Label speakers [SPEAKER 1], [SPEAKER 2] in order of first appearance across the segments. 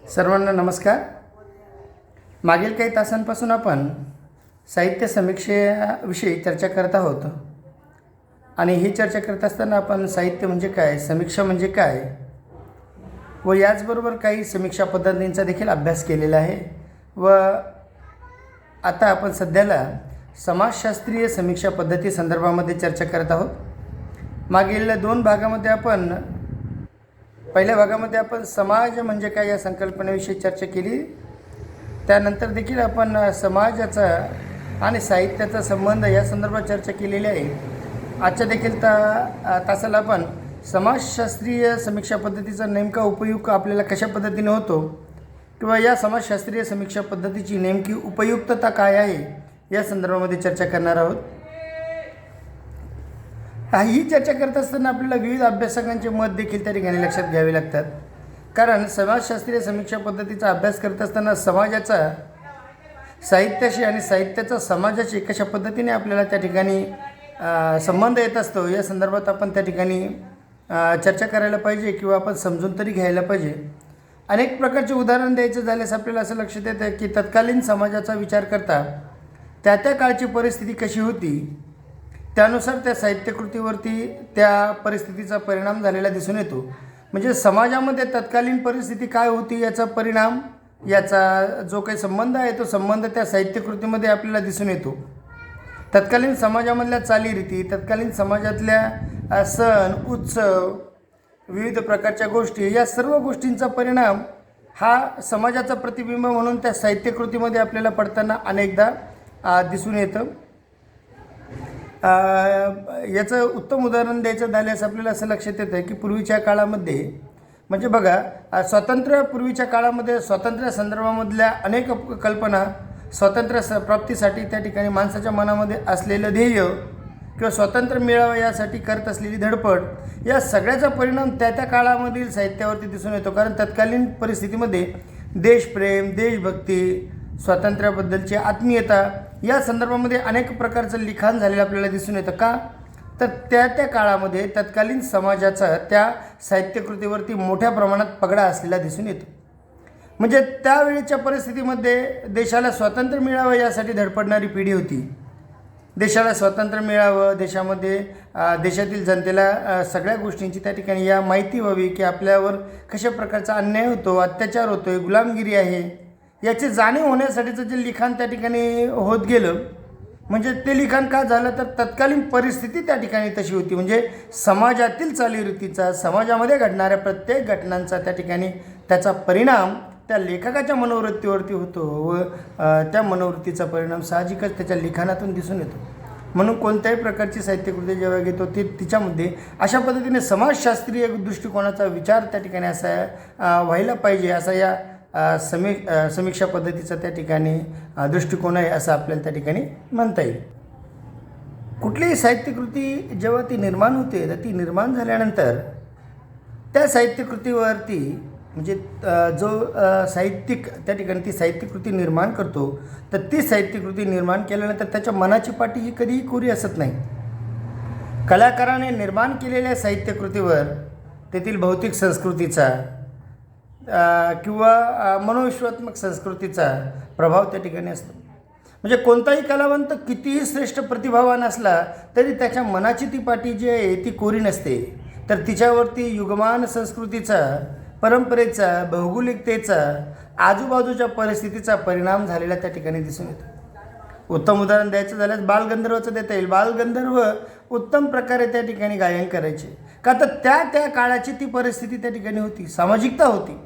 [SPEAKER 1] सर्वांना नमस्कार. मागील काही तासांपासून आपण साहित्य समीक्षेविषयी चर्चा करत आहोत आणि ही चर्चा करत असताना आपण साहित्य म्हणजे काय, समीक्षा म्हणजे काय व याचबरोबर काही समीक्षा पद्धतींचा देखील अभ्यास केलेला आहे. व आता आपण सध्याला समाजशास्त्रीय समीक्षा पद्धती संदर्भामध्ये चर्चा करत आहोत. मागील दोन भागामध्ये आपण पहिल्या भागामध्ये आपण समाज म्हणजे काय या संकल्पनेविषयी चर्चा केली. त्यानंतर देखील आपण समाजाचा आणि साहित्याचा संबंध या संदर्भात चर्चा केलेली आहे. आजच्या देखील तासाला आपण समाजशास्त्रीय समीक्षा पद्धतीचा नेमका उपयोग आपल्याला कशा पद्धतीने होतो किंवा या समाजशास्त्रीय समीक्षा पद्धतीची नेमकी उपयुक्तता काय आहे या संदर्भामध्ये चर्चा करणार आहोत. ही चर्चा करत असताना आपल्याला विविध अभ्यासकांचे मत देखील त्या ठिकाणी लक्षात घ्यावे लागतात. कारण समाजशास्त्रीय समीक्षा पद्धतीचा अभ्यास करत असताना समाजाचा साहित्याशी आणि साहित्याचा समाजाशी कशा पद्धतीने आपल्याला त्या ठिकाणी संबंध येत असतो या संदर्भात आपण त्या ठिकाणी चर्चा करायला पाहिजे किंवा आपण समजून तरी घ्यायला पाहिजे. अनेक प्रकारचे उदाहरण द्यायचं झाल्यास आपल्याला असं लक्षात येतं की तत्कालीन समाजाचा विचार करता त्या काळची परिस्थिती कशी होती त्यानुसार त्या साहित्यकृतीवरती त्या परिस्थितीचा परिणाम झालेला दिसून येतो. म्हणजे समाजामध्ये तत्कालीन परिस्थिती काय होती याचा परिणाम, याचा जो काही संबंध आहे तो संबंध त्या साहित्यकृतीमध्ये आपल्याला दिसून येतो. तत्कालीन समाजामधल्या चालीरीती, तत्कालीन समाजातल्या सण उत्सव, विविध प्रकारच्या गोष्टी, या सर्व गोष्टींचा परिणाम हा समाजाचा प्रतिबिंब म्हणून त्या साहित्यकृतीमध्ये आपल्याला पडताना अनेकदा दिसून येतं. याचं उत्तम उदाहरण द्यायचं झाल्यास आपल्याला असं लक्षात येतं की पूर्वीच्या काळामध्ये म्हणजे बघा स्वातंत्र्यपूर्वीच्या काळामध्ये स्वातंत्र्य संदर्भामधल्या अनेक कल्पना स्वातंत्र्य प्राप्तीसाठी त्या ठिकाणी माणसाच्या मनामध्ये असलेलं ध्येय किंवा स्वातंत्र्य मिळावं यासाठी करत असलेली धडपड या सगळ्याचा परिणाम त्या काळामधील साहित्यावरती दिसून येतो. कारण तत्कालीन परिस्थितीमध्ये देशप्रेम, देशभक्ती, स्वातंत्र्याबद्दलची आत्मीयता या संदर्भामध्ये अनेक प्रकारचं लिखाण झालेलं आपल्याला दिसून येतं. का तर त्या काळामध्ये तत्कालीन समाजाचा त्या साहित्यकृतीवरती मोठ्या प्रमाणात पगडा असलेला दिसून येतो. म्हणजे त्यावेळेच्या परिस्थितीमध्ये देशाला स्वातंत्र्य मिळावं यासाठी धडपडणारी पिढी होती. देशाला स्वातंत्र्य मिळावं, देशामध्ये देशातील जनतेला सगळ्या गोष्टींची त्या ठिकाणी या माहिती व्हावी की आपल्यावर कशा प्रकारचा अन्याय होतो, अत्याचार होतो आहे, गुलामगिरी आहे याची जाणीव होण्यासाठीचं जे लिखाण त्या ठिकाणी होत गेलं. म्हणजे ते लिखाण का झालं तर तत्कालीन परिस्थिती त्या ठिकाणी तशी होती. म्हणजे समाजातील चालीरीतीचा, समाजामध्ये घडणाऱ्या प्रत्येक घटनांचा त्या ठिकाणी त्याचा परिणाम त्या लेखकाच्या मनोवृत्तीवरती होतो व त्या मनोवृत्तीचा परिणाम साहजिकच त्याच्या लिखाणातून दिसून येतो. म्हणून कोणत्याही प्रकारची साहित्यकृती जेव्हा घेतो तिच्यामध्ये अशा पद्धतीने समाजशास्त्रीय दृष्टिकोनाचा विचार त्या ठिकाणी असा व्हायला पाहिजे, असा या समीक्षा पद्धतीचा त्या ठिकाणी दृष्टिकोन आहे असं आपल्याला त्या ठिकाणी म्हणता येईल. कुठलीही साहित्यकृती जेव्हा ती निर्माण होते तर ती निर्माण झाल्यानंतर त्या साहित्यकृतीवरती म्हणजे जो साहित्यिक त्या ठिकाणी ती साहित्यकृती निर्माण करतो तर ती साहित्यकृती निर्माण केल्यानंतर त्याच्या मनाची पाठी ही कधीही कोरी असत नाही. कलाकाराने निर्माण केलेल्या साहित्यकृतीवर तेथील भौतिक संस्कृतीचा किंवा मनोविश्वात्मक संस्कृतीचा प्रभाव त्या ठिकाणी असतो. म्हणजे कोणताही कलावंत कितीही श्रेष्ठ प्रतिभावान असला तरी त्याच्या मनाची ती पाठी जी आहे ती कोरी नसते. तर तिच्यावरती युगमान संस्कृतीचा, परंपरेचा, भौगोलिकतेचा, आजूबाजूच्या परिस्थितीचा परिणाम झालेला त्या ठिकाणी दिसून येतो. उत्तम उदाहरण द्यायचं झाल्यास बालगंधर्वचं देता येईल. बालगंधर्व उत्तम प्रकारे त्या ठिकाणी गायन करायचे. का तर त्या काळाची ती परिस्थिती त्या ठिकाणी होती, सामाजिकता होती.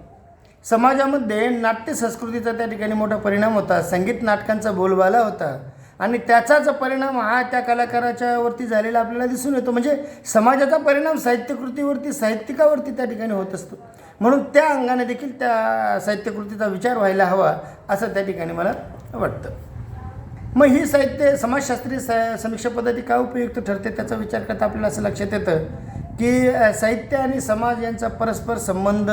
[SPEAKER 1] समाजामध्ये नाट्य संस्कृतीचा त्या ठिकाणी मोठा परिणाम होता, संगीत नाटकांचा बोलबाला होता आणि त्याचाच परिणाम हा त्या कलाकाराच्या वरती झालेला आपल्याला दिसून येतो. म्हणजे समाजाचा परिणाम साहित्यकृतीवरती, साहित्यिकावरती त्या ठिकाणी होत असतो. म्हणून त्या अंगाने देखील त्या साहित्यकृतीचा विचार व्हायला हवा असं त्या ठिकाणी मला वाटतं. मग ही समाजशास्त्रीय समीक्षा पद्धती का उपयुक्त ठरते त्याचा विचार करता आपल्याला असं लक्षात येतं की साहित्य आणि समाज यांचा परस्पर संबंध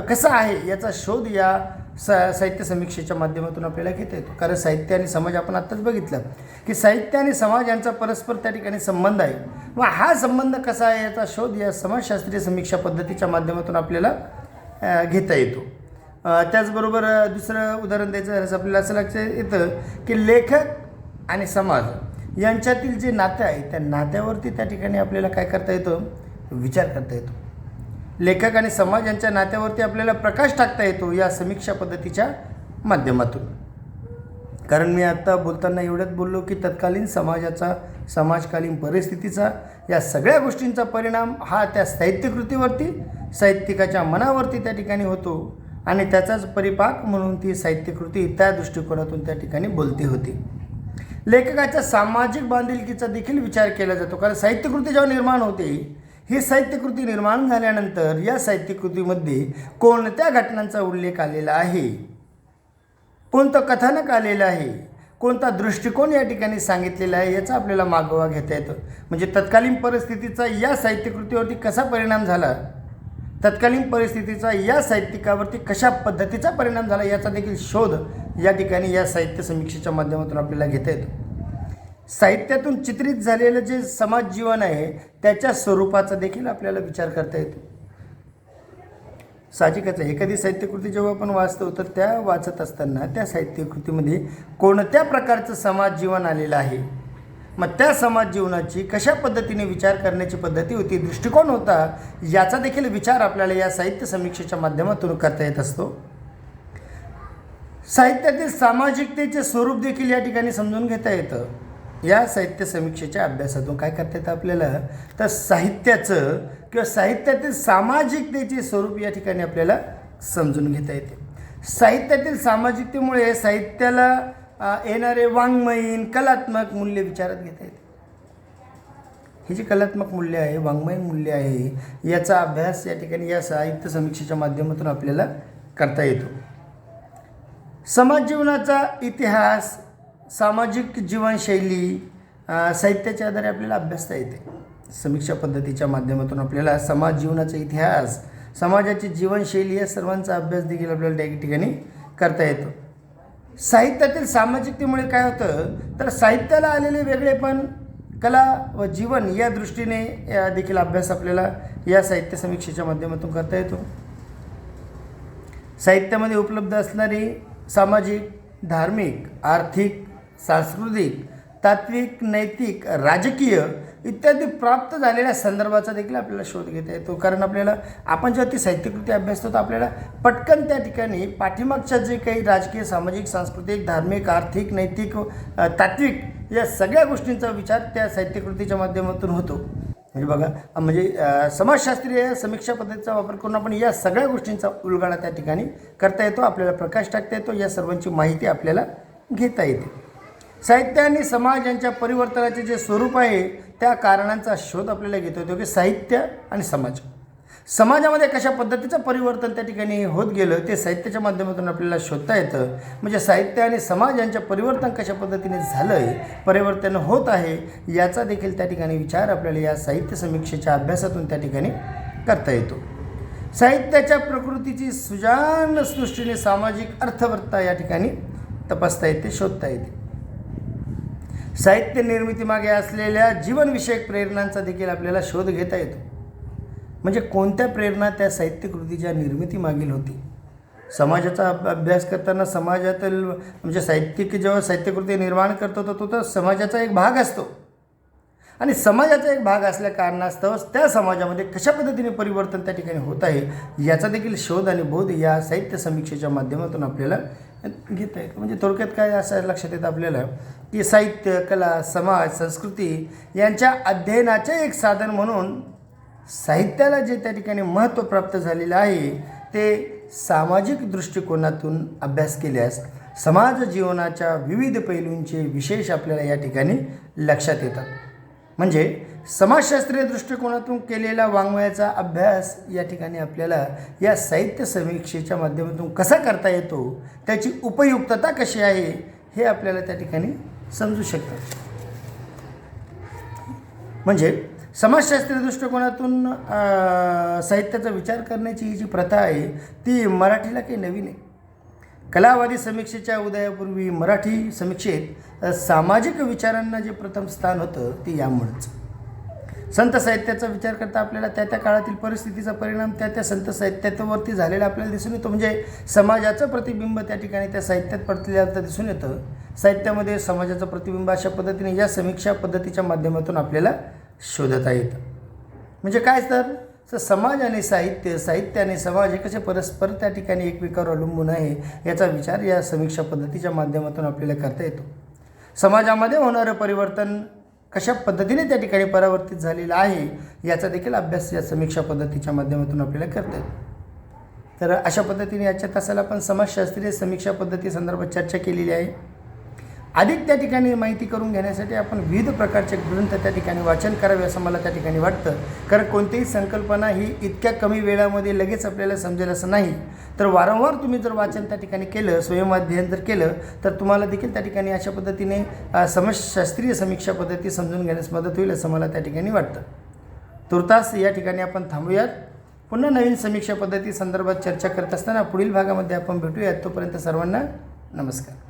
[SPEAKER 1] कसा आहे याचा शोध या साहित्य समीक्षेच्या माध्यमातून आपल्याला घेता येतो. कारण साहित्य आणि समाज आपण आत्ताच बघितलं की साहित्य आणि समाज यांचा परस्पर त्या ठिकाणी संबंध आहे. मग हा संबंध कसा आहे याचा शोध या समाजशास्त्रीय समीक्षा पद्धतीच्या माध्यमातून आपल्याला घेता येतो. त्याचबरोबर दुसरं उदाहरण द्यायचं झाल्यास आपल्याला असं लक्षात येतं की लेखक आणि समाज यांच्यातील जे नातं आहे त्या नात्यावरती त्या ठिकाणी आपल्याला काय करता येतं, विचार करता येतो. लेखक आणि समाज यांच्या नात्यावरती आपल्याला प्रकाश टाकता येतो या समीक्षा पद्धतीच्या माध्यमातून. कारण मी आत्ता बोलताना एवढंच बोललो की तत्कालीन समाजाचा, समाजकालीन परिस्थितीचा, या सगळ्या गोष्टींचा परिणाम हा त्या साहित्यकृतीवरती, साहित्यिकाच्या मनावरती त्या ठिकाणी होतो आणि त्याचाच परिपाक म्हणून ती साहित्यकृती त्या दृष्टिकोनातून त्या ठिकाणी बोलती होती. लेखकाच्या सामाजिक बांधिलकीचा देखील विचार केला जातो. कारण साहित्यकृती जेव्हा निर्माण होते, ही साहित्यकृती निर्माण झाल्यानंतर या साहित्यकृतीमध्ये कोणत्या घटनांचा उल्लेख आलेला आहे, कोणतं कथानक आलेलं आहे, कोणता दृष्टिकोन या ठिकाणी सांगितलेला आहे, याचा आपल्याला मागोवा घेता येतो. म्हणजे तत्कालीन परिस्थितीचा या साहित्यकृतीवरती कसा परिणाम झाला, तत्कालीन परिस्थितीचा या साहित्यिकावरती कशा पद्धतीचा परिणाम झाला, याचा देखील शोध या ठिकाणी या साहित्य समीक्षेच्या माध्यमातून आपल्याला घेता येतो. साहित्यातून चित्रित झालेलं जे समाज जीवन आहे त्याच्या स्वरूपाचा देखील आपल्याला विचार करता येतो. साहजिकच आहे, एखादी साहित्यकृती जेव्हा आपण वाचतो तर त्या वाचत असताना त्या साहित्यकृतीमध्ये कोणत्या प्रकारचं समाज जीवन आलेलं आहे, मग त्या समाज जीवनाची कशा पद्धतीने विचार करण्याची पद्धती होती, दृष्टिकोन होता, याचा देखील विचार आपल्याला या साहित्य समीक्षेच्या माध्यमातून करता येत असतो. साहित्यातील सामाजिकतेचे स्वरूप देखील या ठिकाणी समजून घेता येतं. या साहित्य समीक्षेच्या अभ्यासातून काय करता येतं आपल्याला, तर साहित्याचं किंवा साहित्यातील सामाजिकतेचे स्वरूप या ठिकाणी आपल्याला समजून घेता येते. साहित्यातील सामाजिकतेमुळे साहित्याला येणारे वाङ्मयीन कलात्मक मूल्य विचारात घेता येते. ही जी कलात्मक मूल्य आहे, वाङ्मयीन मूल्य आहे, याचा अभ्यास या ठिकाणी या साहित्य समीक्षेच्या माध्यमातून आपल्याला करता येतो. समाज जीवनाचा इतिहास, सामाजिक जीवनशैली साहित्याच्या आधारे आपल्याला अभ्यासता येते. समीक्षा पद्धतीच्या माध्यमातून आपल्याला समाज जीवनाचा इतिहास, समाजाची जीवनशैली या सर्वांचा अभ्यास देखील आपल्याला त्या ठिकाणी करता येतो. साहित्यातील सामाजिकतेमुळे काय होतं, तर साहित्याला आलेले वेगळेपण, कला व जीवन या दृष्टीने देखील अभ्यास आपल्याला या साहित्य समीक्षेच्या माध्यमातून करता येतो. साहित्यामध्ये उपलब्ध असणारी सामाजिक, धार्मिक, आर्थिक, सांस्कृतिक, तात्विक, नैतिक, राजकीय इत्यादी प्राप्त झालेल्या संदर्भाचा देखील आपल्याला शोध घेता येतो. कारण आपल्याला आपण जेव्हा ती साहित्यकृती अभ्यासतो तर आपल्याला पटकन त्या ठिकाणी पाठीमागच्या जे काही राजकीय, सामाजिक, सांस्कृतिक, धार्मिक, आर्थिक, नैतिक, तात्विक या सगळ्या गोष्टींचा विचार त्या साहित्यकृतीच्या माध्यमातून होतो. म्हणजे बघा, म्हणजे समाजशास्त्रीय समीक्षा पद्धतीचा वापर करून आपण या सगळ्या गोष्टींचा उलगडा त्या ठिकाणी करता येतो, आपल्याला प्रकाश टाकता येतो, या सर्वांची माहिती आपल्याला घेता येते. साहित्य आणि समाज यांच्या परिवर्तनाचे जे स्वरूप आहे त्या कारणांचा शोध आपल्याला घेता येतो की साहित्य आणि समाज, समाजामध्ये कशा पद्धतीचं परिवर्तन त्या ठिकाणी होत गेलं ते साहित्याच्या माध्यमातून आपल्याला शोधता येतं. म्हणजे साहित्य आणि समाज यांच्या परिवर्तन कशा पद्धतीने झालं आहे, परिवर्तन होत आहे, याचा देखील त्या ठिकाणी विचार आपल्याला या साहित्य समीक्षेच्या अभ्यासातून त्या ठिकाणी करता येतो. साहित्याच्या प्रकृतीची सुजान दृष्टीने सामाजिक अर्थवत्ता या ठिकाणी तपासता येते, शोधता येते. साहित्य निर्मितीमागे असलेल्या जीवनविषयक प्रेरणांचा देखील आपल्याला शोध घेता येतो. म्हणजे कोणत्या प्रेरणा त्या साहित्यकृतीच्या निर्मितीमागील होती. समाजाचा अभ्यास करताना समाजातील म्हणजे साहित्यिक जेव्हा साहित्यकृती निर्माण करतो तो तर समाजाचा एक भाग असतो आणि समाजाचा एक भाग असल्या कारणास्तव त्या समाजामध्ये कशा पद्धतीने परिवर्तन त्या ठिकाणी होत आहे याचा देखील शोध आणि बोध या साहित्य समीक्षेच्या माध्यमातून आपल्याला घेता येतं. म्हणजे थोडक्यात काय असं लक्षात येतं आपल्याला की साहित्य, कला, समाज, संस्कृती यांच्या अध्ययनाचे एक साधन म्हणून साहित्याला जे त्या ठिकाणी महत्त्व प्राप्त झालेलं आहे ते सामाजिक दृष्टिकोनातून अभ्यास केल्यास समाज जीवनाच्या विविध पैलूंचे विशेष आपल्याला या ठिकाणी लक्षात येतात. म्हणजे समाजशास्त्रीय दृष्टिकोनातून केलेला वाङ्मयाचा अभ्यास या ठिकाणी आपल्याला या साहित्य समीक्षेच्या माध्यमातून कसा करता येतो, त्याची उपयुक्तता कशी आहे हे आपल्याला त्या ठिकाणी समजू शकतं. म्हणजे समाजशास्त्रीय दृष्टिकोनातून साहित्याचा विचार करण्याची ही जी प्रथा आहे ती मराठीला काही नवीन आहे. कलावादी समीक्षेच्या उदयापूर्वी मराठी समीक्षेत सामाजिक विचारांना जे प्रथम स्थान होतं ते यामुळेच. संत साहित्याचा विचार करता आपल्याला त्या त्या काळातील परिस्थितीचा परिणाम त्या त्या संत साहित्यावरती झालेला आपल्याला दिसून येतो. म्हणजे समाजाचं प्रतिबिंब त्या ठिकाणी त्या साहित्यात पडलेलं दिसून येतं. साहित्यामध्ये समाजाचं प्रतिबिंब अशा पद्धतीने या समीक्षा पद्धतीच्या माध्यमातून आपल्याला शोधता येतं. म्हणजे काय तर समाज आणि साहित्य, साहित्य आणि समाज हे कसे परस्पर त्या ठिकाणी एकमेकावर अवलंबून आहे याचा विचार या समीक्षा पद्धतीच्या माध्यमातून आपल्याला करता येतो. समाजामध्ये होणारं परिवर्तन कशा पद्धतीने त्या ठिकाणी परावर्तित झालेलं आहे याचा देखील अभ्यास या समीक्षा पद्धतीच्या माध्यमातून आपल्याला करता येतो. तर अशा पद्धतीने आजच्या तासाला आपण समाजशास्त्रीय समीक्षा पद्धती संदर्भात चर्चा केलेली आहे. अधिक त्या ठिकाणी माहिती करून घेण्यासाठी आपण विविध प्रकारचे ग्रंथ त्या ठिकाणी वाचन करावे असं मला त्या ठिकाणी वाटतं. कारण कोणतीही संकल्पना ही इतक्या कमी वेळामध्ये लगेच आपल्याला समजेल असं नाही. तर वारंवार तुम्ही जर वाचन त्या ठिकाणी केलं, स्वयंअध्ययन जर केलं तर तुम्हाला देखील त्या ठिकाणी अशा पद्धतीने समाजशास्त्रीय समीक्षा पद्धती समजून घेण्यास मदत होईल असं मला त्या ठिकाणी वाटतं. तुर्तास या ठिकाणी आपण थांबूयात. पुन्हा नवीन समीक्षा पद्धती संदर्भात चर्चा करत असताना पुढील भागामध्ये आपण भेटूयात. तोपर्यंत सर्वांना नमस्कार.